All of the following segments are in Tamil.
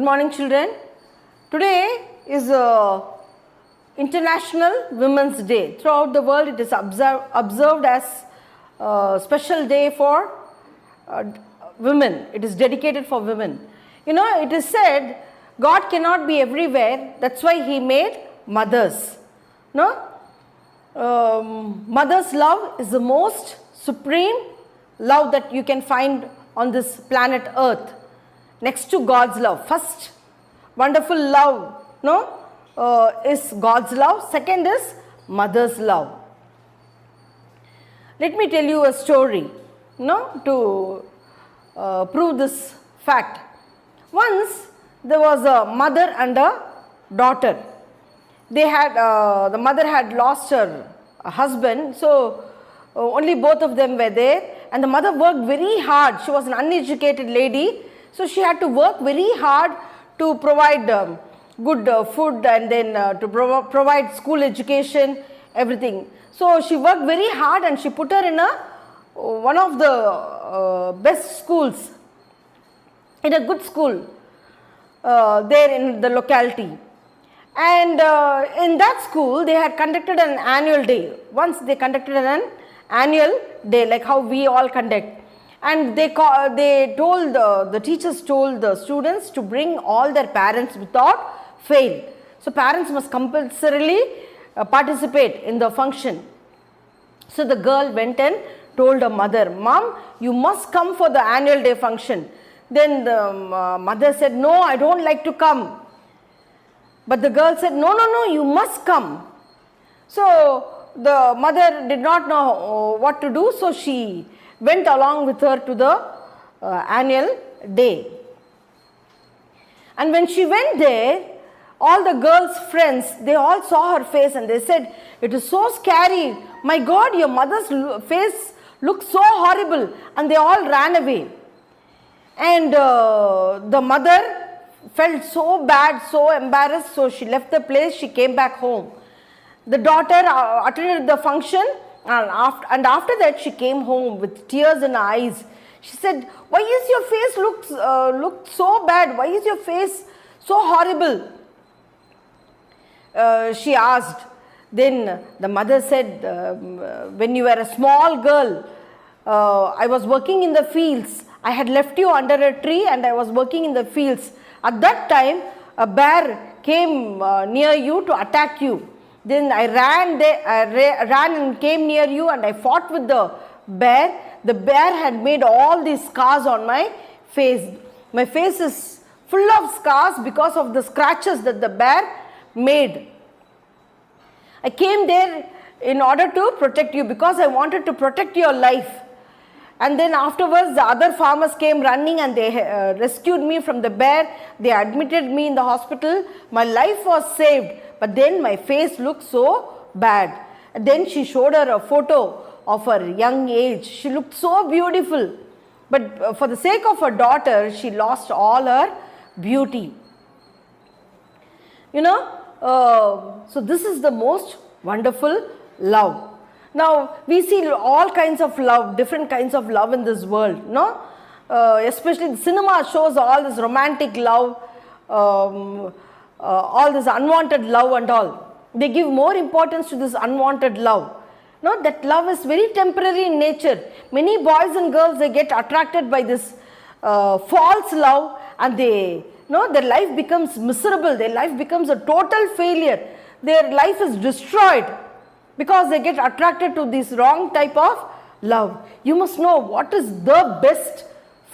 Good morning, children. Today is International Women's Day. Throughout the world, it is observed as a special day for women. It is dedicated for women. You know, it is said God cannot be everywhere. That's why He made mothers. No? Mother's love is the most supreme love that you can find on this planet Earth. Next to God's love. First wonderful love, is God's love. Second is mother's love. Let me tell you a story, to prove this fact. Once there was a mother and a daughter. They had the mother had lost her husband, so only both of them were there, and the mother worked very hard. She was an uneducated lady. So she had to work very hard to provide good food and then to provide school education, everything. So she worked very hard and she put her in one of the best schools, in a good school there in the locality. And in that school they had conducted an annual day. Once they conducted an annual day like how we all conduct. And the teachers told the students to bring all their parents without fail. So parents must compulsorily participate in the function. So the girl went and told her mother, "Mom, you must come for the annual day function." Then the mother said, "No, I don't like to come." But the girl said, "No, you must come." So the mother did not know what to do, so she went along with her to the annual day. And when she went there, all the girls' friends, they all saw her face and they said, "It is so scary. My God, your mother's face looks so horrible." And they all ran away. And the mother felt so bad, so embarrassed, so she left the place, she came back home. The daughter attended the function. And after that she came home with tears in her eyes. She said, "Why is your face look so bad? Why is your face so horrible?" She asked. Then the mother said, "When you were a small girl, I was working in the fields. I had left you under a tree and I was working in the fields. At that time, a bear came near you to attack you. Then I ran and came near you and I fought with the bear. The bear had made all these scars on my face. My face is full of scars because of the scratches that the bear made. I came there in order to protect you because I wanted to protect your life." And then afterwards the other farmers came running and they rescued me from the bear. They admitted me in the hospital. My life was saved. But then my face looked so bad. And then she showed her a photo of her young age. She looked so beautiful. But for the sake of her daughter, she lost all her beauty. So this is the most wonderful love. Now we see all kinds of love, different kinds of love in this world. Especially the cinema shows all this romantic love. All this unwanted love and all. They give more importance to this unwanted love. That love is very temporary in nature. Many boys and girls, they get attracted by this false love and their life becomes miserable. Their life becomes a total failure. Their life is destroyed because they get attracted to this wrong type of love. You must know what is the best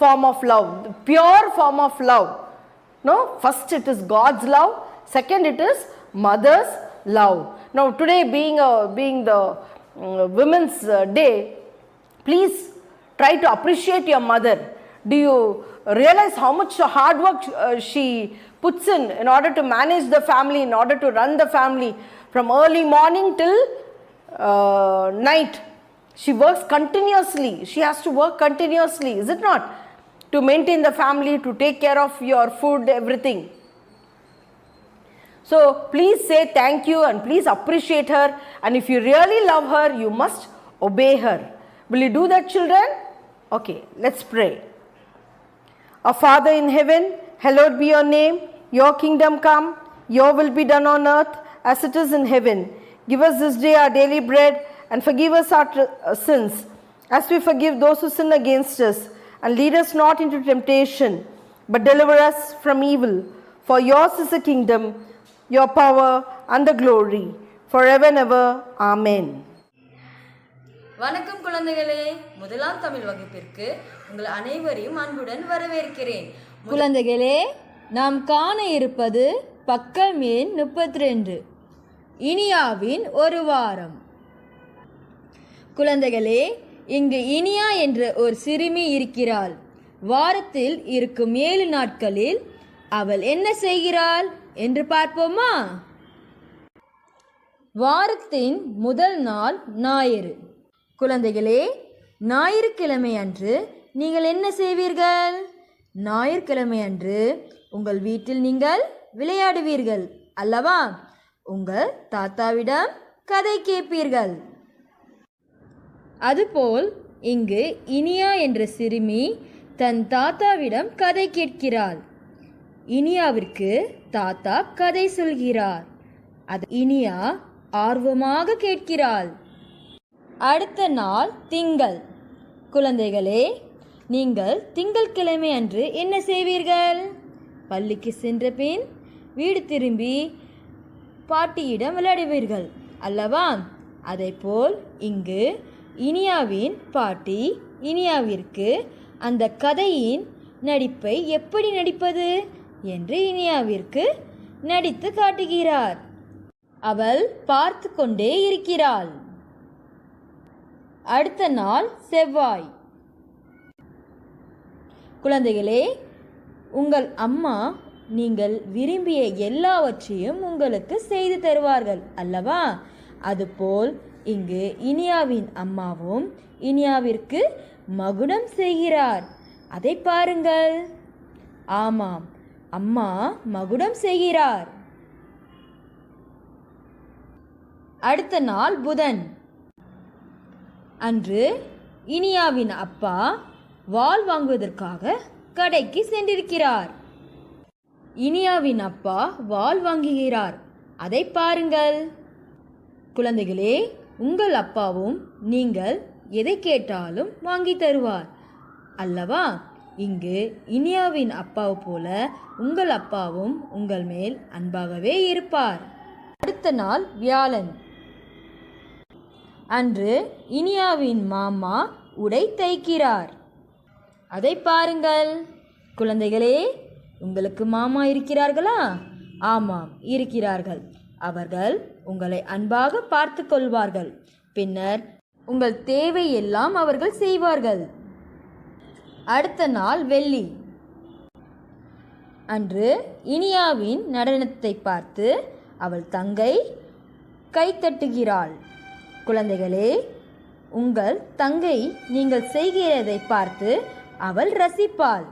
form of love, the pure form of love. First it is God's love, second it is mother's love. Now today being the Women's Day, please try to appreciate your mother. Do you realize how much hard work she puts in order to manage the family, in order to run the family from early morning till night? She works continuously. She has to work continuously, is it not? To maintain the family, to take care of your food, everything. So please say thank you and please appreciate her. And if you really love her, you must obey her. Will you do that, children? Okay, let's pray. Our Father in heaven, hallowed be your name. Your kingdom come, your will be done on earth as it is in heaven. Give us this day our daily bread, and forgive us our sins, as we forgive those who sin against us. And lead us not into temptation, but deliver us from evil. For yours is the kingdom, your power, and the glory, forever and ever. Amen. வணக்கம் குழந்தைகளே, முதலாம் தமிழ் வகுப்பிற்கு உங்கள் அனைவரையும் அன்புடன் வரவேற்கிறேன். குழந்தைகளே, நாம் காண இருப்பது பக்கம் எண் 32, இனியாவின் ஒரு வாரம். குழந்தைகளே, இங்கு இனியா என்ற ஒரு சிறுமி இருக்கிறாள். வாரத்தில் இருக்கும் 7 நாட்களில் அவள் என்ன செய்கிறாள் என்று பார்ப்போமா? வாரத்தின் முதல் நாள் ஞாயிறு. குழந்தைகளே, ஞாயிற்றுக்கிழமை அன்று நீங்கள் என்ன செய்வீர்கள்? ஞாயிற்றுக்கிழமை அன்று உங்கள் வீட்டில் நீங்கள் விளையாடுவீர்கள் அல்லவா? உங்கள் தாத்தாவிடம் கதை கேட்பீர்கள். அதுபோல் இங்கு இனியா என்ற சிறுமி தன் தாத்தாவிடம் கதை கேட்கிறாள். இனியாவிற்கு தாத்தா கதை சொல்கிறார். அது இனியா ஆர்வமாக கேட்கிறாள். அடுத்த நாள் திங்கள். குழந்தைகளே, நீங்கள் திங்கட்கிழமை அன்று என்ன செய்வீர்கள்? பள்ளிக்கு சென்ற பின் வீடு திரும்பி பாட்டியிடம் விளையாடுவீர்கள் அல்லவா? அதேபோல் இங்கு இனியாவின் பாட்டி இனியாவிற்கு அந்த கதையின் நடிப்பை எப்படி நடிப்பது என்று இனியாவிற்கு நடித்து காட்டுகிறார். அவள் பார்த்து கொண்டே இருக்கிறாள். அடுத்த நாள் செவ்வாய். குழந்தைகளே, உங்கள் அம்மா நீங்கள் விரும்பிய எல்லாவற்றையும் உங்களுக்கு செய்து தருவார்கள் அல்லவா? அதுபோல் இங்கு இனியாவின் அம்மாவும் இனியாவிற்கு மகுடம் செய்கிறார். அதை பாருங்கள். ஆமாம், அம்மா மகுடம் செய்கிறார். அடுத்த நாள் புதன். அன்று இனியாவின் அப்பா வாள் வாங்குவதற்காக கடைக்கு சென்றிருக்கிறார். இனியாவின் அப்பா வாள் வாங்குகிறார். அதை பாருங்கள். குழந்தைகளே, உங்கள் அப்பாவும் நீங்கள் எதை கேட்டாலும் வாங்கி தருவார் அல்லவா? இங்கு இனியாவின் அப்பாவை போல உங்கள் அப்பாவும் உங்கள் மேல் அன்பாகவே இருப்பார். அடுத்த நாள் வியாழன். அன்று இனியாவின் மாமா உடை தைக்கிறார். அதை பாருங்கள். குழந்தைகளே, உங்களுக்கு மாமா இருக்கிறார்களா? ஆமாம், இருக்கிறார்கள். அவர்கள் உங்களை அன்பாக பார்த்து கொள்வார்கள். பின்னர் உங்கள் தேவையெல்லாம் அவர்கள் செய்வார்கள். அடுத்த நாள் வெள்ளி. அன்று இனியாவின் நடனத்தை பார்த்து அவள் தங்கை கைத்தட்டுகிறாள். குழந்தைகளே, உங்கள் தங்கை நீங்கள் செய்கிறதை பார்த்து அவள் ரசிப்பாள்.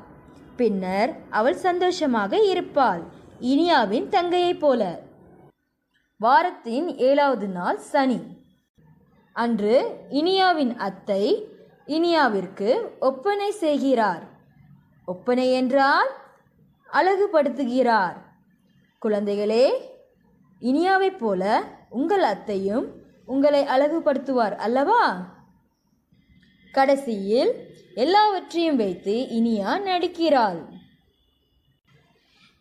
பின்னர் அவள் சந்தோஷமாக இருப்பாள், இனியாவின் தங்கையைப் போல. வாரத்தின் 7வது நாள் சனி. அன்று இனியாவின் அத்தை இனியாவிற்கு ஒப்பனை செய்கிறார். ஒப்பனை என்றால் அழகுபடுத்துகிறார். குழந்தைகளே, இனியாவைப் போல உங்கள் அத்தையும் உங்களை அழகுபடுத்துவார் அல்லவா? கடைசியில் எல்லாவற்றையும் வைத்து இனியா நடிக்கிறாள்.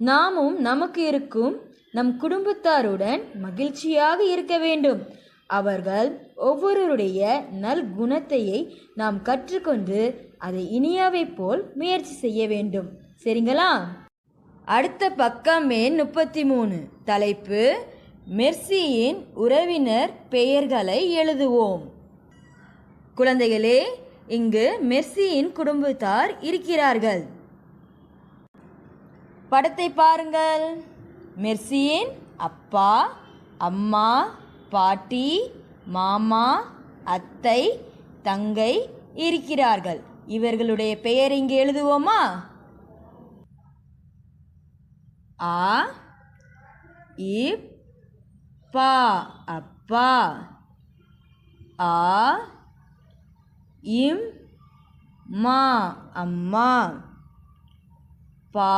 நாமும் நமக்கு இருக்கும் நம் குடும்பத்தாருடன் மகிழ்ச்சியாக இருக்க வேண்டும். அவர்கள் ஒவ்வொருவருடைய நல்குணத்தையை நாம் கற்றுக்கொண்டு அதை இனியாவைப் போல் முயற்சி செய்ய வேண்டும். சரிங்களா? அடுத்த பக்கம் எண் 33. தலைப்பு மெர்சியின் உறவினர் பெயர்களை எழுதுவோம். குழந்தைகளே, இங்கு மெர்சியின் குடும்பத்தார் இருக்கிறார்கள். படத்தை பாருங்கள். மெர்சியின் அப்பா, அம்மா, பாட்டி, மாமா, அத்தை, தங்கை இருக்கிறார்கள். இவர்களுடைய பெயர் இங்கு எழுதுவோமா? ஆ இப் பா அப்பா, ஆ இம் மா அம்மா, பா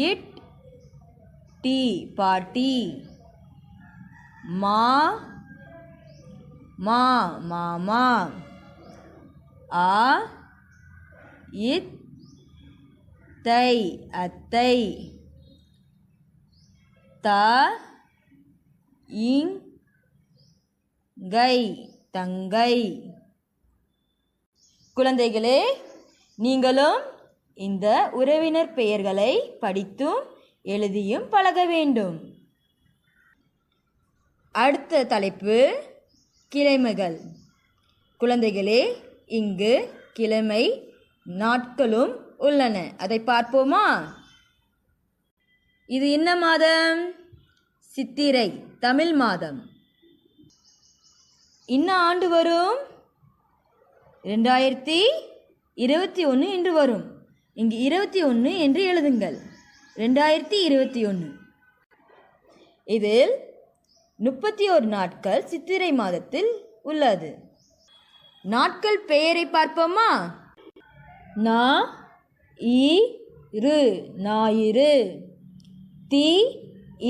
இட் டி பாட்டி. மா மா மாமா. ஆ இத் தை அத்தை. த இங் கை தங்கை. குழந்தைகளே, நீங்களும் இந்த உறவினர் பெயர்களை படித்தும் எழுதியும் பழக வேண்டும். அடுத்த தலைப்பு கிழமைகள். குழந்தைகளே, இங்கு கிழமை நாட்களும் உள்ளன. அதை பார்ப்போமா? இது என்ன மாதம்? சித்திரை, தமிழ் மாதம். இன்ன ஆண்டு வரும்? 2021 என்று வரும். இங்கு 21 என்று எழுதுங்கள். 2021. இதில் 31 நாட்கள் சித்திரை மாதத்தில் உள்ளது. நாட்கள் பெயரை பார்ப்போமா? நா இ ரு ஞாயிறு. தி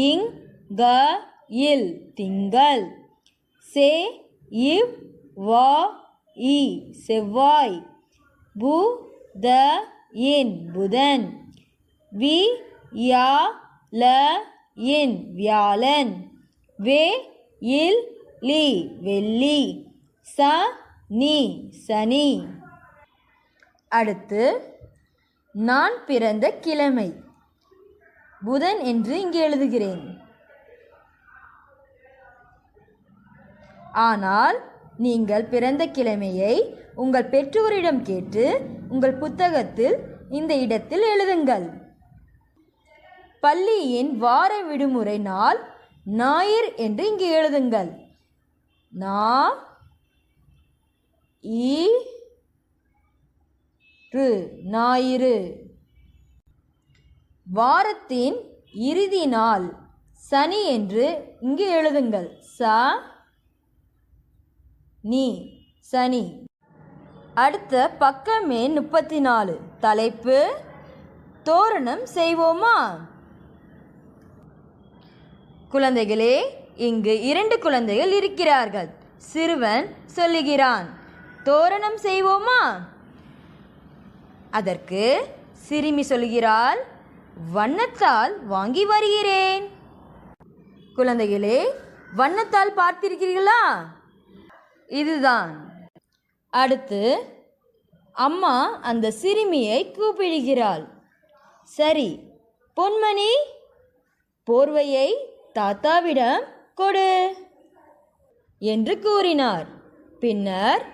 இங் க இல் திங்கள். சே இவ் வா இ செவ்வாய். பு த இன் புதன். வி யா ல இன் வியாழன். வே இல் லி வெள்ளி. ச நீ சனி. அடுத்து நான் பிறந்த கிழமை புதன் என்று இங்கே எழுதுகிறேன். ஆனால் நீங்கள் பிறந்த கிழமையை உங்கள் பெற்றோரிடம் கேட்டு உங்கள் புத்தகத்தில் இந்த இடத்தில் எழுதுங்கள். பள்ளியின் வார விடுமுறை நாள் ஞாயிறு என்று இங்கே எழுதுங்கள். நா இ ரு ஞாயிறு. வாரத்தின் இறுதி நாள் சனி என்று இங்கே எழுதுங்கள். ச நீ சனி. அடுத்த பக்கமே 34. தலைப்பு தோரணம் செய்வோமா? குழந்தைகளே, இங்கு 2 குழந்தைகள் இருக்கிறார்கள். சிறுவன் சொல்லுகிறான், தோரணம் செய்வோமா? அதற்கு சிறுமி சொல்கிறாள், வண்ணத்தால் வாங்கி வருகிறேன். குழந்தைகளே, வண்ணத்தால் பார்த்திருக்கிறீர்களா? இதுதான். அடுத்து அம்மா அந்த சிறுமியை கூப்பிடுகிறாள். சரி பொன்மணி, போர்வையை தாத்தாவிடம் கொடு என்று கூறினார். பின்னர்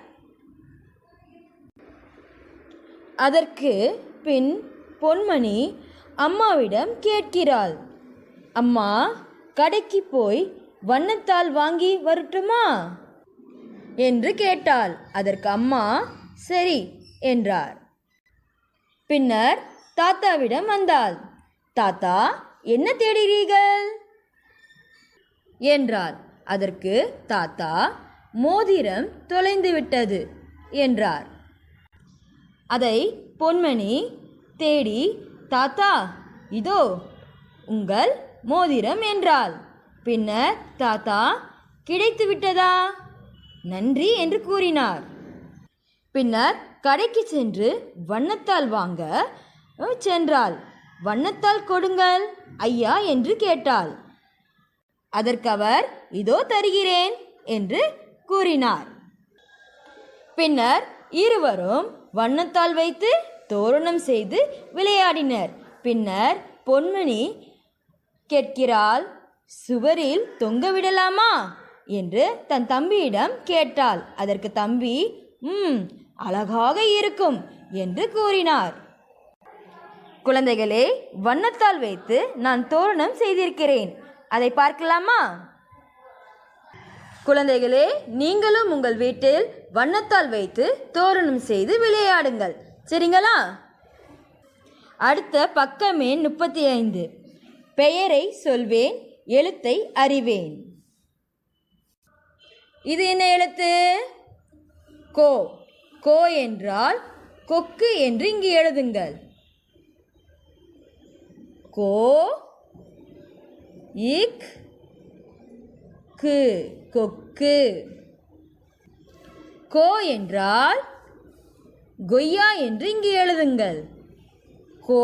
அதற்கு பின் பொன்மணி அம்மாவிடம் கேட்கிறாள், அம்மா, கடைக்கு போய் வண்ணத்தால் வாங்கி வரட்டுமா என்று கேட்டாள். அதற்கு அம்மா சரி என்றார். பின்னர் தாத்தாவிடம் வந்தாள். தாத்தா, என்ன தேடுகிறீர்கள் என்றாள். அதற்கு தாத்தா, மோதிரம் தொலைந்து விட்டது என்றார். அதை பொன்மணி தேடி, தாத்தா இதோ உங்கள் மோதிரம் என்றாள். பின்னர் தாத்தா, கிடைத்து விட்டதா, நன்றி என்று கூறினார். பின்னர் கடைக்கு சென்று வண்ணத்தால் வாங்க சென்றாள். வண்ணத்தால் கொடுங்கள் ஐயா என்று கேட்டாள். அதற்கு அவர், இதோ தருகிறேன் என்று கூறினார். பின்னர் இருவரும் வண்ணத்தால் வைத்து தோரணம் செய்து விளையாடினர். பின்னர் பொன்மணி கேட்கிறாள், சுவரில் தொங்க விடலாமா என்று தன் தம்பியிடம் கேட்டாள். அதற்கு தம்பி, அழகாக இருக்கும் என்று கூறினார். குழந்தைகளே, வண்ணத்தால் வைத்து நான் தோரணம் செய்திருக்கிறேன். அதை பார்க்கலாமா? குழந்தைகளே, நீங்களும் உங்கள் வீட்டில் வண்ணத்தால் வைத்து தோரணம் செய்து விளையாடுங்கள். சரிங்களா? அடுத்த பக்கமே 35. பெயரை சொல்வேன், எழுத்தை அறிவேன். இது என்ன எழுத்து? கோ. கோ என்றால் கொக்கு என்று இங்கு எழுதுங்கள். கோ இக் கு கொக்கு. கோ என்றால் கொய்யா என்று இங்கு எழுதுங்கள். கோ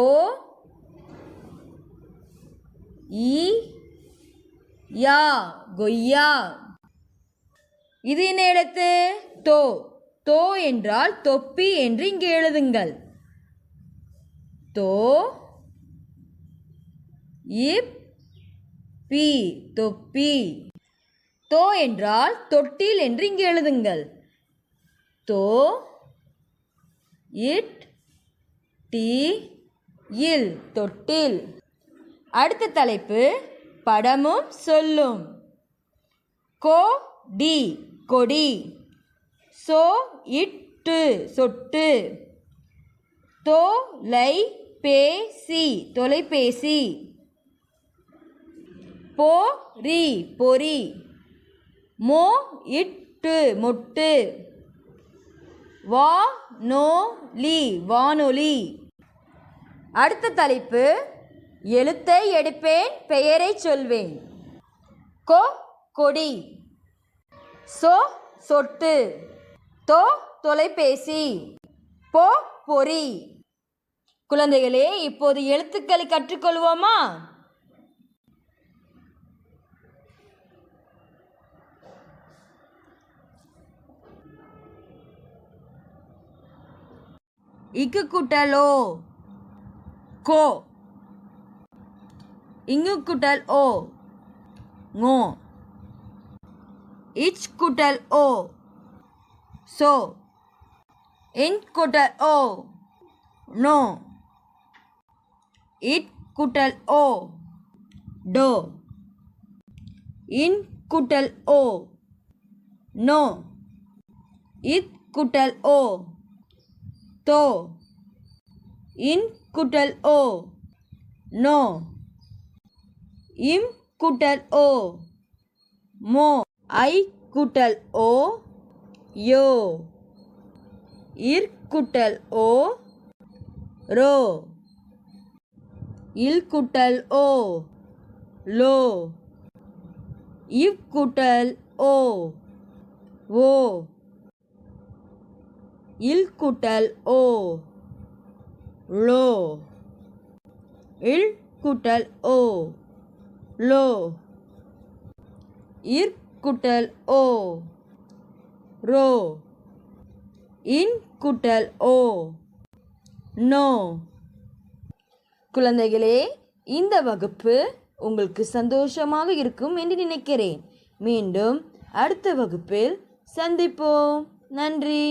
இ யா கொய்யா. இது என்ன எழுத்து? தோ. தோ என்றால் தொப்பி என்று இங்கு எழுதுங்கள். தோ இப் பி தொப்பி. தோ என்றால் தொட்டில் என்று இங்கு எழுதுங்கள். தோ இட் டி இல் தொட்டில். அடுத்த தலைப்பு படமும் சொல்லும். கோ டி கொடி. சோ இட்டு சொட்டு. தோ லை பே சி தொலைபேசி. போ ரி பொறி. மோ இட்டு மொட்டு. வா நோ லி வானொலி. அடுத்த தலைப்பு எழுத்தை எடுப்பேன், பெயரை சொல்வேன். கோ கொடி. சோ சொட்டு. தோ தொலைபேசி. போ பொறி. குழந்தைகளே, இப்போது எழுத்துக்களை கற்றுக்கொள்வோமா? இக்கு கூட்டல் ஓ கோ. இங்கு கூட்டல் ஓ ngோ. இச் கூட்டல் ஓ சோ. இன் கூட்டல் ஓ நோ. இட் கூட்டல் ஓ டோ. இன் கூட்டல் ஓ நோ. இத் கூட்டல் ஓ தோ. இன் கூட்டல் ஓ நோ. இம் கூட்டல் ஓ மோ. ஐ கூட்டல் ஓ யோ. இர் கூட்டல் ஓ ரோ. இல் கூட்டல் ஓ லோ. இவ் கூட்டல் ஓ ஓ. இல் கூட்டல் ஓ லோ. இல் கூட்டல் ஓ லோ. இர் கூட்டல் ஓ ரோ. இன் கூட்டல் ஓ நோ. குழந்தைகளே, இந்த வகுப்பு உங்களுக்கு சந்தோஷமாக இருக்கும் என்று நினைக்கிறேன். மீண்டும் அடுத்த வகுப்பில் சந்திப்போம். நன்றி.